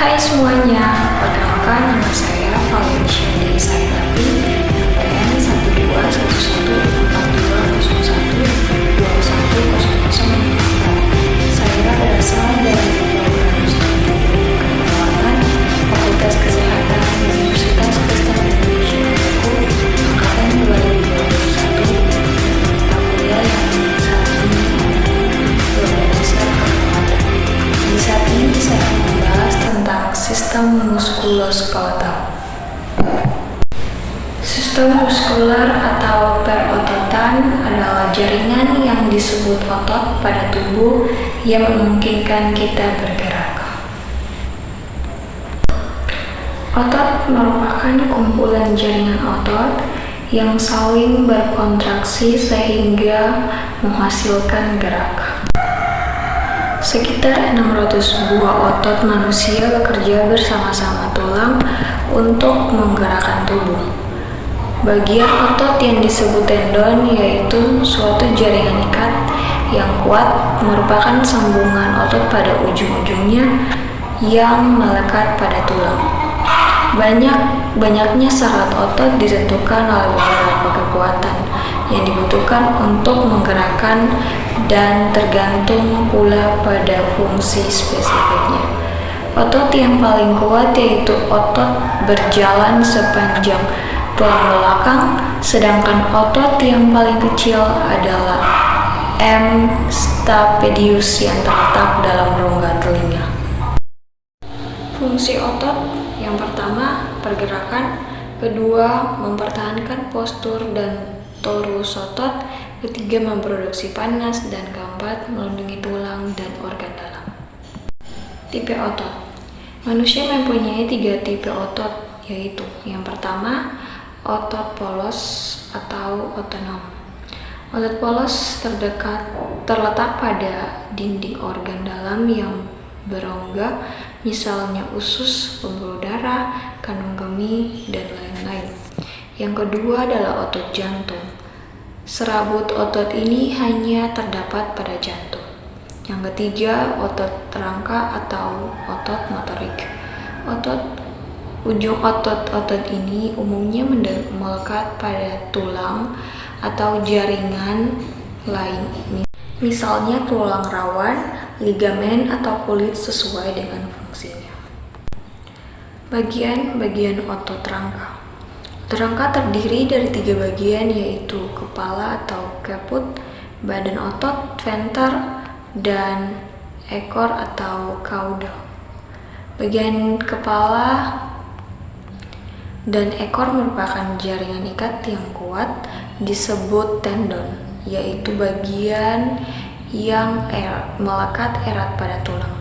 Hai semuanya, perkenalkan nama saya Valencia Desa Ilapi, NPM 12141212100. Saya berasal dari program studi keperawatan Fakultas Kesehatan Universitas Kristen Indonesia angkatan 2021. Mata kuliah yang saat ini adalah dasar keperawatan. Di saat ini saya akan membahas tentang sistem muskuloskeletal. Sistem muskular atau perototan adalah jaringan yang disebut otot pada tubuh yang memungkinkan kita bergerak. Otot merupakan kumpulan jaringan otot yang saling berkontraksi sehingga menghasilkan gerak. Sekitar 600 buah otot manusia bekerja bersama-sama tulang untuk menggerakkan tubuh. Bagian otot yang disebut tendon yaitu suatu jaringan ikat yang kuat merupakan sambungan otot pada ujung-ujungnya yang melekat pada tulang. Banyaknya syarat otot ditentukan oleh beberapa kekuatan yang dibutuhkan untuk menggerakkan dan tergantung pula pada fungsi spesifiknya. Otot yang paling kuat yaitu otot berjalan sepanjang tulang belakang, sedangkan otot yang paling kecil adalah M. stapedius yang terletak dalam rongga telinga. Fungsi otot yang pertama, pergerakan, kedua, mempertahankan postur dan torus otot, ketiga, memproduksi panas, dan keempat, melindungi tulang dan organ dalam. Tipe otot. Manusia mempunyai 3 tipe otot, yaitu yang pertama, otot polos atau otonom. Otot polos terletak pada dinding organ dalam yang berongga, misalnya usus, pembuluh darah, kandung kemih, dan lain-lain. Yang kedua adalah otot jantung. Serabut otot ini hanya terdapat pada jantung. Yang ketiga, otot rangka atau otot motorik. Ujung otot ini umumnya melekat pada tulang atau jaringan lain, misalnya tulang rawan, ligamen, atau kulit sesuai dengan fungsinya. Bagian otot rangka. Otot rangka terdiri dari 3 bagian, yaitu kepala atau caput, badan otot, venter, dan ekor atau caudal. Bagian kepala dan ekor merupakan jaringan ikat yang kuat disebut tendon, yaitu bagian yang melekat erat pada tulang.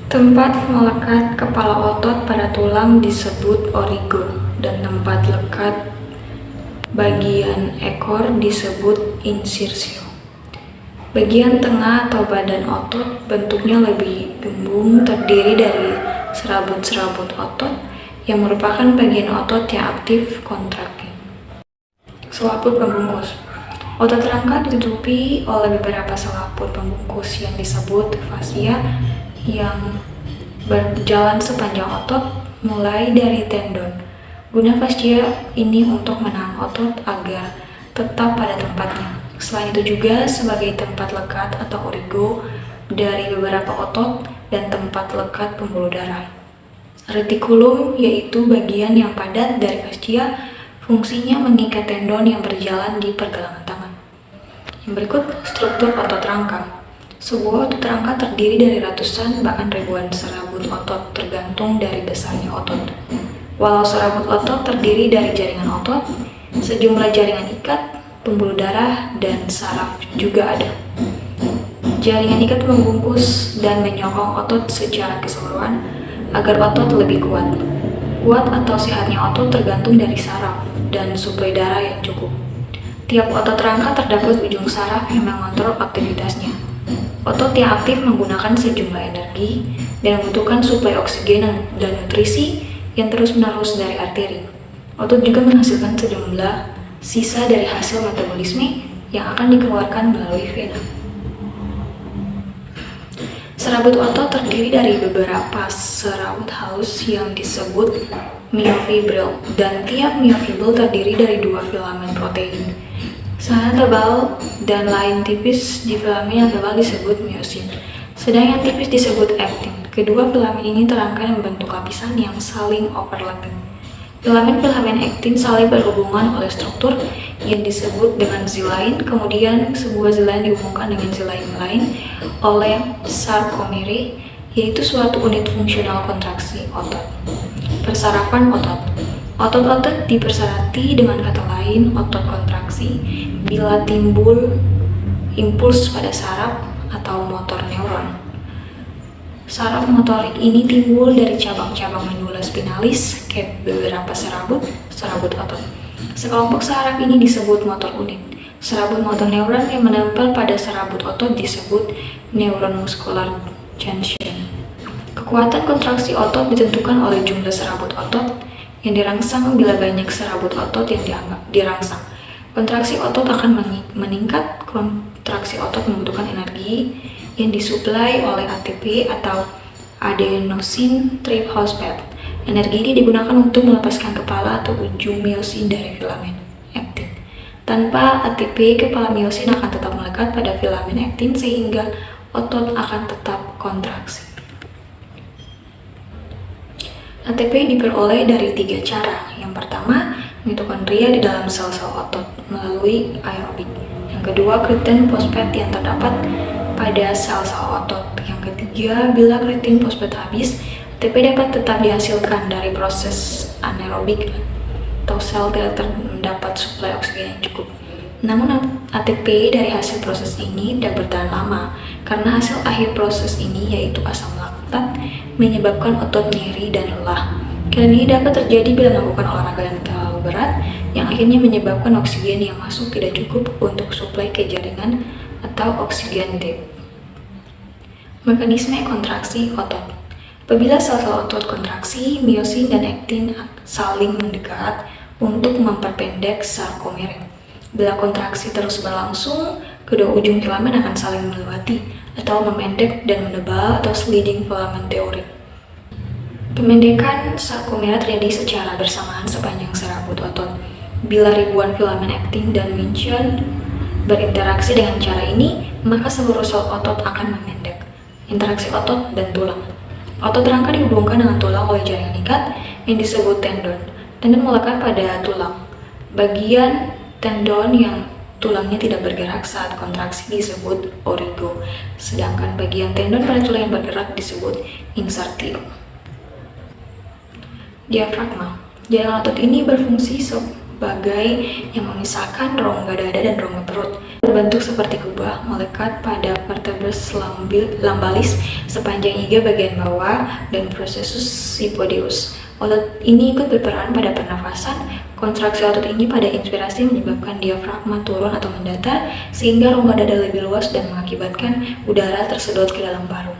Tempat melekat kepala otot pada tulang disebut origo, dan tempat lekat bagian ekor disebut insirsio. Bagian tengah atau badan otot bentuknya lebih gembung, terdiri dari serabut-serabut otot yang merupakan bagian otot yang aktif kontrakting. Selaput pembungkus. Otot rangka ditutupi oleh beberapa selaput pembungkus yang disebut fascia yang berjalan sepanjang otot mulai dari tendon. Guna fascia ini untuk menahan otot agar tetap pada tempatnya. Selain itu juga sebagai tempat lekat atau origo dari beberapa otot dan tempat lekat pembuluh darah. Retikulum yaitu bagian yang padat dari fascia, fungsinya mengikat tendon yang berjalan di pergelangan tangan. Yang berikut, struktur otot rangka. Sebuah otot rangka terdiri dari ratusan bahkan ribuan serabut otot tergantung dari besarnya otot. Walau serabut otot terdiri dari jaringan otot, sejumlah jaringan ikat, pembuluh darah, dan saraf juga ada. Jaringan ikat membungkus dan menyokong otot secara keseluruhan agar otot lebih kuat. Kuat atau sehatnya otot tergantung dari saraf dan suplai darah yang cukup. Tiap otot rangka terdapat ujung saraf yang mengontrol aktivitasnya. Otot yang aktif menggunakan sejumlah energi dan membutuhkan suplai oksigen dan nutrisi yang terus-menerus dari arteri. Otot juga menghasilkan sejumlah sisa dari hasil metabolisme yang akan dikeluarkan melalui vena. Serabut otot terdiri dari beberapa serabut halus yang disebut myofibril, dan tiap myofibril terdiri dari 2 filamen protein. Sana tebal dan lain tipis di filamen yang tebal disebut myosin, sedang yang tipis disebut aktin. Kedua filamen ini terangkai membentuk lapisan yang saling overlapping. Filamen-filamen aktin saling berhubungan oleh struktur yang disebut dengan zilain, kemudian sebuah zilain dihubungkan dengan zilain lain oleh sarkomere, yaitu suatu unit fungsional kontraksi otot. Persarapan otot. Otot-otot dipersarati, dengan kata lain otot kontraksi, bila timbul impuls pada saraf atau motor neuron. Saraf motorik ini timbul dari cabang-cabang medula spinalis ke beberapa serabut otot. Sekelompok saraf ini disebut motor unit. Serabut motor neuron yang menempel pada serabut otot disebut neuron muscular junction. Kekuatan kontraksi otot ditentukan oleh jumlah serabut otot yang dirangsang. Bila banyak serabut otot yang dirangsang, kontraksi otot akan meningkat. Kontraksi otot membutuhkan energi yang disuplai oleh ATP atau adenosine triphosphate. Energi ini digunakan untuk melepaskan kepala atau ujung myosin dari filamen aktin. Tanpa ATP, kepala myosin akan tetap melekat pada filamen aktin sehingga otot akan tetap kontraksi. ATP diperoleh dari 3 cara. Yang pertama, mitokondria di dalam sel-sel otot melalui aerobik. Yang kedua, kreatin fosfat yang terdapat pada sel-sel otot. Yang ketiga, bila kreatin fosfat habis, ATP dapat tetap dihasilkan dari proses anaerobik atau sel tidak terdapat suplai oksigen yang cukup. Namun ATP dari hasil proses ini tidak bertahan lama karena hasil akhir proses ini yaitu asam laktat menyebabkan otot nyeri dan lelah. Keadaan ini dapat terjadi bila melakukan olahraga yang terlalu berat yang akhirnya menyebabkan oksigen yang masuk tidak cukup untuk suplai ke jaringan atau oksigen deep. Mekanisme kontraksi otot. Apabila sel-sel otot kontraksi, myosin dan aktin saling mendekat untuk memperpendek sarkomere. Bila kontraksi terus berlangsung, kedua ujung filamen akan saling melewati atau memendek dan menebal atau sliding filament teori. Pemendekan sarkomere terjadi secara bersamaan sepanjang serabut otot. Bila ribuan filamen aktin dan myosin berinteraksi dengan cara ini, maka seluruh sel otot akan memendek. Interaksi otot dan tulang. Otot rangka dihubungkan dengan tulang oleh jaringan ikat yang disebut tendon. Tendon melekat pada tulang. Bagian tendon yang tulangnya tidak bergerak saat kontraksi disebut origo, sedangkan bagian tendon pada tulang yang bergerak disebut insertio. Diafragma. Jaringan otot ini berfungsi sebagai yang memisahkan rongga dada dan rongga perut. Berbentuk seperti kubah, melekat pada vertebrus lambalis sepanjang iga bagian bawah dan processus sympodius. Otot ini ikut berperan pada pernafasan. Kontraksi otot ini pada inspirasi menyebabkan diafragma turun atau mendatar sehingga rongga dada lebih luas dan mengakibatkan udara tersedot ke dalam paru.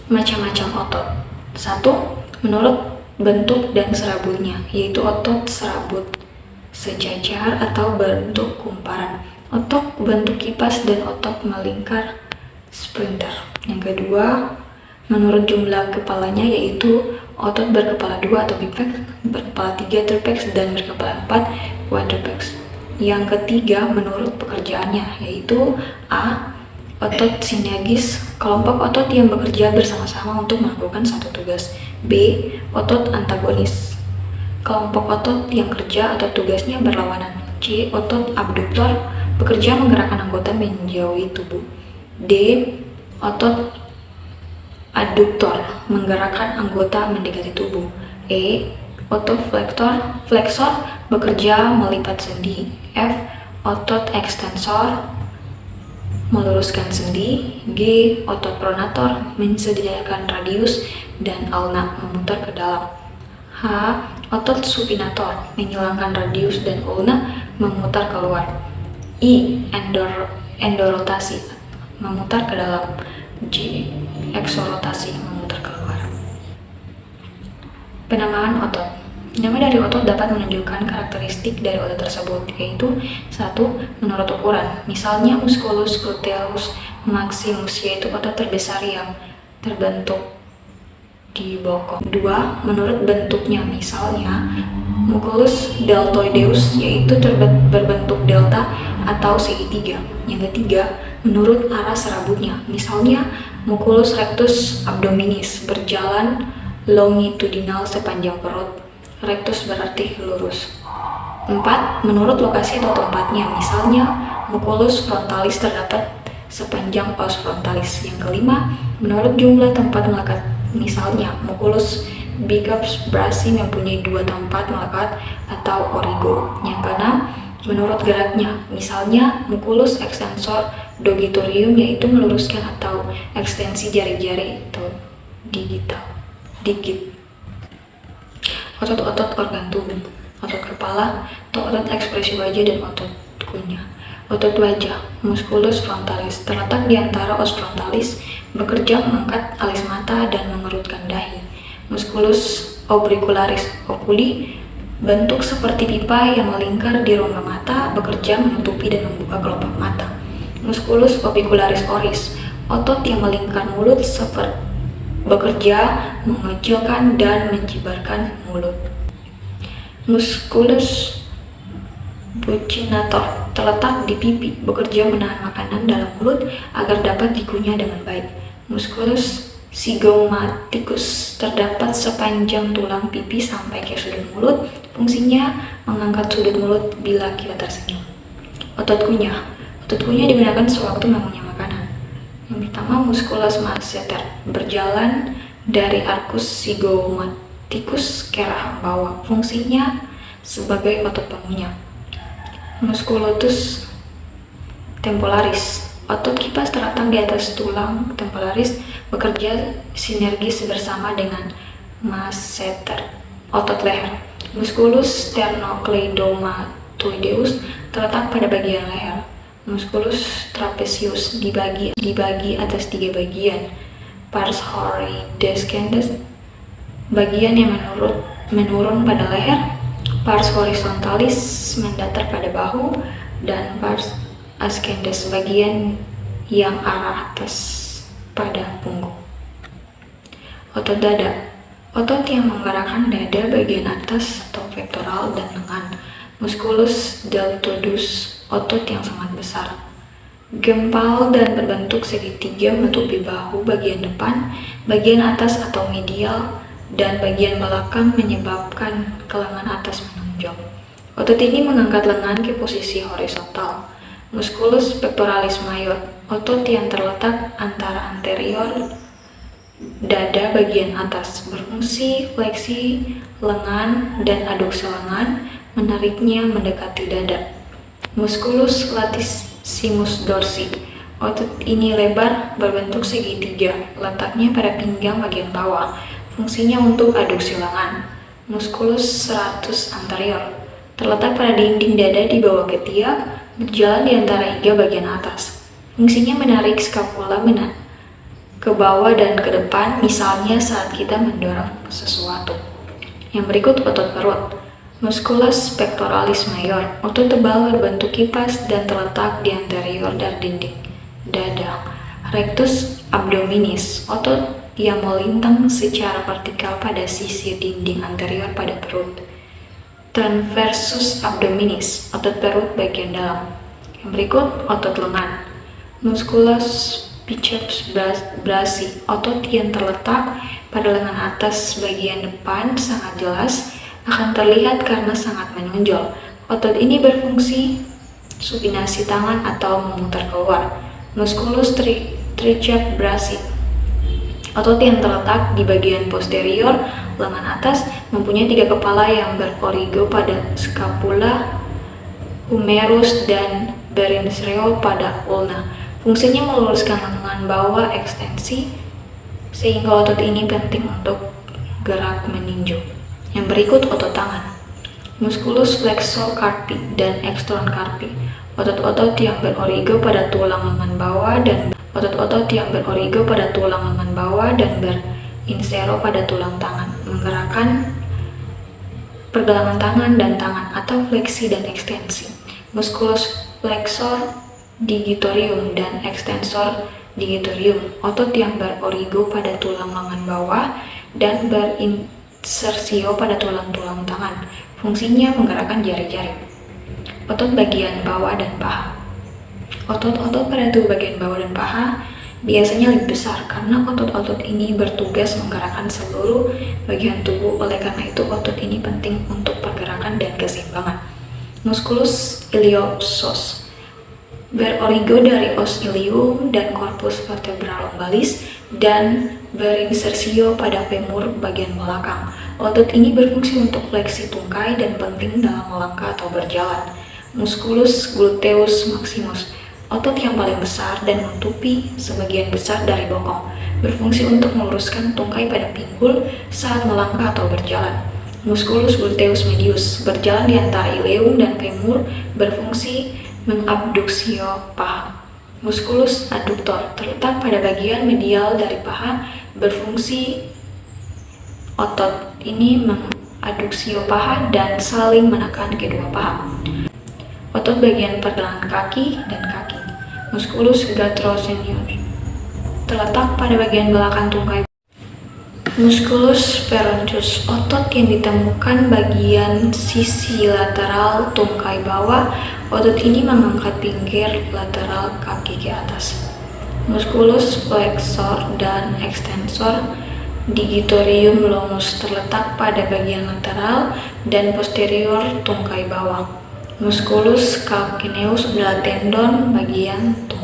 Macam-macam otot. 1. Menurut bentuk dan serabutnya, yaitu otot serabut sejajar atau bentuk kumparan, otot bentuk kipas, dan otot melingkar splinter. Yang kedua, menurut jumlah kepalanya, yaitu otot berkepala 2 atau bipex, berkepala 3 tripex, dan berkepala 4 quadripex. Yang ketiga, menurut pekerjaannya, yaitu A. Otot sinergis, kelompok otot yang bekerja bersama-sama untuk melakukan satu tugas. B. Otot antagonis, kelompok otot yang kerja atau tugasnya berlawanan. C. Otot abduktor, bekerja menggerakkan anggota menjauhi tubuh. D. Otot adduktor, menggerakkan anggota mendekati tubuh. E. Otot flexor, bekerja melipat sendi. F. Otot ekstensor, meluruskan sendi. G. Otot pronator, mensediakan radius dan ulna, memutar ke dalam. H. Otot supinator, menghilangkan radius dan ulna, memutar keluar. I. Endorotasi, memutar ke dalam. J. Eksorotasi, memutar keluar. Penamaan otot. Nama dari otot dapat menunjukkan karakteristik dari otot tersebut, yaitu 1. Menurut ukuran, misalnya musculus gluteus maximus, yaitu otot terbesar yang terbentuk di bokong. 2. Menurut bentuknya, misalnya musculus deltoideus, yaitu berbentuk delta atau segitiga. Yang ketiga, menurut arah serabutnya, misalnya musculus rectus abdominis, berjalan longitudinal sepanjang perut. Rectus berarti lurus. 4. Menurut lokasi atau tempatnya, misalnya musculus frontalis terdapat sepanjang os frontalis. Yang kelima, menurut jumlah tempat melekat, misalnya musculus biceps brachii mempunyai 2 tempat melekat atau origo. Yang keenam, menurut geraknya, misalnya musculus extensor dogitorium, yaitu meluruskan atau ekstensi jari-jari atau digit. Otot-otot organ tubuh, otot kepala atau otot ekspresi wajah dan otot kunyah. Otot wajah, musculus frontalis, terletak di antara os frontalis, bekerja mengangkat alis mata dan mengerutkan dahi. Musculus obricularis oculi, bentuk seperti pipa yang melingkar di rongga mata, bekerja menutupi dan membuka kelopak mata. Musculus orbicularis oris, otot yang melingkar mulut bekerja mengecilkan dan menjibarkan mulut. Musculus buccinator, terletak di pipi, bekerja menahan makanan dalam mulut agar dapat dikunyah dengan baik. Musculus zygomaticus, terdapat sepanjang tulang pipi sampai ke sudut mulut, fungsinya mengangkat sudut mulut bila kita tersenyum. Otot kunyah, otot kunyah digunakan sewaktu mengunyah makanan. Yang pertama, musculus masseter, berjalan dari arcus zygomaticus ke rahang bawah, fungsinya sebagai otot pengunyah. Musculus temporalis, otot kipas terletak di atas tulang temporalis, bekerja sinergis bersama dengan masseter. Otot leher, musculus sternocleidomatoideus, terletak pada bagian leher. Musculus trapezius, dibagi atas 3 bagian. Pars horidescens, bagian yang menurun pada leher. Pars horizontalis, mendatar pada bahu, dan pars ascendens, bagian yang arah atas pada punggung. Otot dada, otot yang menggerakkan dada bagian atas atau pektoral dan lengan. Musculus deltoideus, otot yang sangat besar, gempal dan berbentuk segitiga, menutupi bahu bagian depan, bagian atas atau medial, dan bagian belakang, menyebabkan ke lengan atas menonjol. Otot ini mengangkat lengan ke posisi horizontal. Musculus pectoralis major, otot yang terletak antara anterior dada bagian atas, berfungsi fleksi lengan dan aduksi lengan, menariknya mendekati dada. Musculus latissimus dorsi, otot ini lebar, berbentuk segitiga, letaknya pada pinggang bagian bawah, fungsinya untuk aduksi lengan. Musculus serratus anterior, terletak pada dinding dada di bawah ketiak, berjalan di antara iga bagian atas, fungsinya menarik skapula ke bawah dan ke depan, misalnya saat kita mendorong sesuatu. Yang berikut otot perut. Musculus pectoralis major, otot tebal berbentuk kipas dan terletak di anterior dari dinding dada. Rectus abdominis, otot yang melintang secara vertikal pada sisi dinding anterior pada perut. Transversus abdominis, otot perut bagian dalam. Yang berikut otot lengan. Musculus biceps brachii, otot yang terletak pada lengan atas bagian depan sangat jelas, akan terlihat karena sangat menonjol. Otot ini berfungsi supinasi tangan atau memutar keluar. Musculus triceps brachii, otot yang terletak di bagian posterior lengan atas, mempunyai 3 kepala yang berorigo pada scapula, humerus, dan berinsereo pada ulna. Fungsinya meluruskan lengan bawah ekstensi, sehingga otot ini penting untuk gerak meninju. Yang berikut otot tangan. Musculus flexor carpi dan extensor carpi, otot-otot yang berorigo pada tulang lengan bawah dan berinsero pada tulang tangan, menggerakkan pergelangan tangan dan tangan atau fleksi dan ekstensi. Musculus flexor digitorium dan extensor digitorium, otot yang berorigo pada tulang lengan bawah dan berinsersio pada tulang-tulang tangan. Fungsinya menggerakkan jari-jari. Otot bagian bawah dan paha. Otot-otot pada tubuh bagian bawah dan paha biasanya lebih besar karena otot-otot ini bertugas menggerakkan seluruh bagian tubuh. Oleh karena itu, otot ini penting untuk pergerakan dan keseimbangan. Musculus iliopsoas berorigo dari os ilium dan corpus vertebral lumbalis dan berinsersio pada femur bagian belakang. Otot ini berfungsi untuk fleksi tungkai dan penting dalam melangkah atau berjalan. Musculus gluteus maximus, otot yang paling besar dan menutupi sebagian besar dari bokong, berfungsi untuk meluruskan tungkai pada pinggul saat melangkah atau berjalan. Musculus gluteus medius berjalan di antara ileum dan femur, berfungsi mengabduksio paha. Musculus adductor terletak pada bagian medial dari paha, berfungsi otot ini mengadduksio paha dan saling menekan kedua paha. Otot bagian pergelangan kaki dan kaki. Musculus gastrocnemius terletak pada bagian belakang tungkai. Musculus phalangeus, otot yang ditemukan bagian sisi lateral tungkai bawah. Otot ini mengangkat pinggir lateral kaki ke atas. Musculus flexor dan extensor digitorium longus terletak pada bagian lateral dan posterior tungkai bawah. Musculus calcaneus adalah tendon bagian tungkai.